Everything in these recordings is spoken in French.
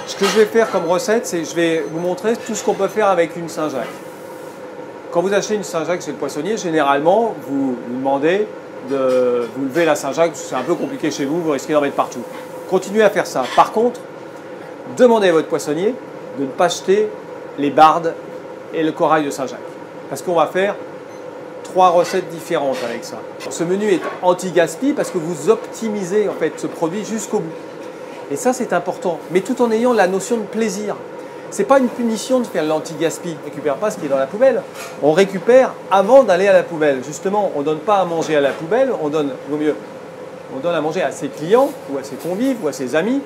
Ce que je vais faire comme recette, c'est je vais vous montrer tout ce qu'on peut faire avec une Saint-Jacques. Quand vous achetez une Saint-Jacques chez le poissonnier, généralement, vous demandez de vous lever la Saint-Jacques, parce que c'est un peu compliqué chez vous, vous risquez d'en mettre partout. Continuez à faire ça. Par contre, demandez à votre poissonnier de ne pas jeter les bardes et le corail de Saint-Jacques. Parce qu'on va faire 3 recettes différentes avec ça. Ce menu est anti-gaspi parce que vous optimisez en fait ce produit jusqu'au bout. Et ça, c'est important, mais tout en ayant la notion de plaisir. Ce n'est pas une punition de faire l'anti-gaspi. On ne récupère pas ce qui est dans la poubelle. On récupère avant d'aller à la poubelle. Justement, on ne donne pas à manger à la poubelle, on donne à manger à ses clients, ou à ses convives, ou à ses amis,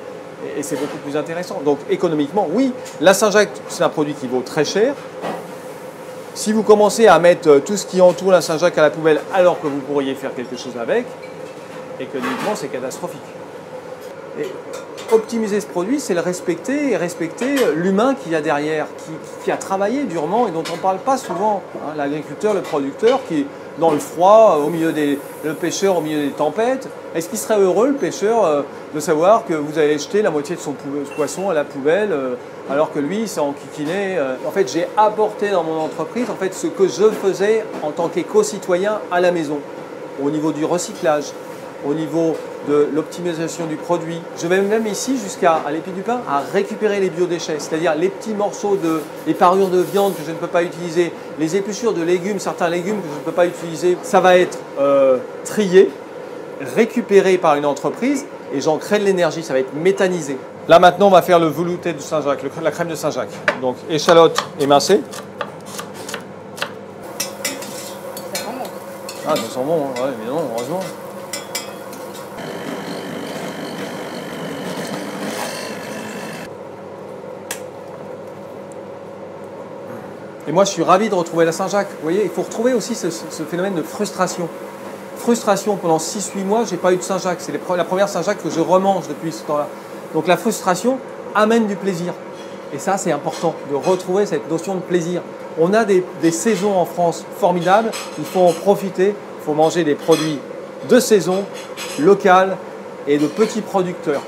et c'est beaucoup plus intéressant. Donc économiquement, oui, la Saint-Jacques, c'est un produit qui vaut très cher. Si vous commencez à mettre tout ce qui entoure la Saint-Jacques à la poubelle alors que vous pourriez faire quelque chose avec, économiquement, c'est catastrophique. Et optimiser ce produit, c'est le respecter et respecter l'humain qu'il y a derrière, qui a travaillé durement et dont on ne parle pas souvent. Hein, l'agriculteur, le producteur, qui est dans le froid, le pêcheur au milieu des tempêtes. Est-ce qu'il serait heureux, le pêcheur, de savoir que vous allez jeter la moitié de son poisson à la poubelle alors que lui, il s'est enquiquiné. En fait, j'ai apporté dans mon entreprise en fait, ce que je faisais en tant qu'éco-citoyen à la maison, au niveau du recyclage, au niveau de l'optimisation du produit. Je vais même ici jusqu'à l'Épi du Pain à récupérer les biodéchets, c'est-à-dire les petits morceaux les parures de viande que je ne peux pas utiliser, les épluchures de légumes, certains légumes que je ne peux pas utiliser. Ça va être trié, récupéré par une entreprise et j'en crée de l'énergie, ça va être méthanisé. Là maintenant on va faire le velouté de Saint-Jacques, la crème de Saint-Jacques. Donc échalote émincée. Ça sent bon. Ah ça sent bon, hein. Ouais, évidemment, heureusement. Et moi, je suis ravi de retrouver la Saint-Jacques. Vous voyez, il faut retrouver aussi ce phénomène de frustration. Frustration, pendant 6-8 mois, je n'ai pas eu de Saint-Jacques. C'est la première Saint-Jacques que je remange depuis ce temps-là. Donc la frustration amène du plaisir. Et ça, c'est important, de retrouver cette notion de plaisir. On a des saisons en France formidables. Il faut en profiter. Il faut manger des produits de saison, locaux et de petits producteurs.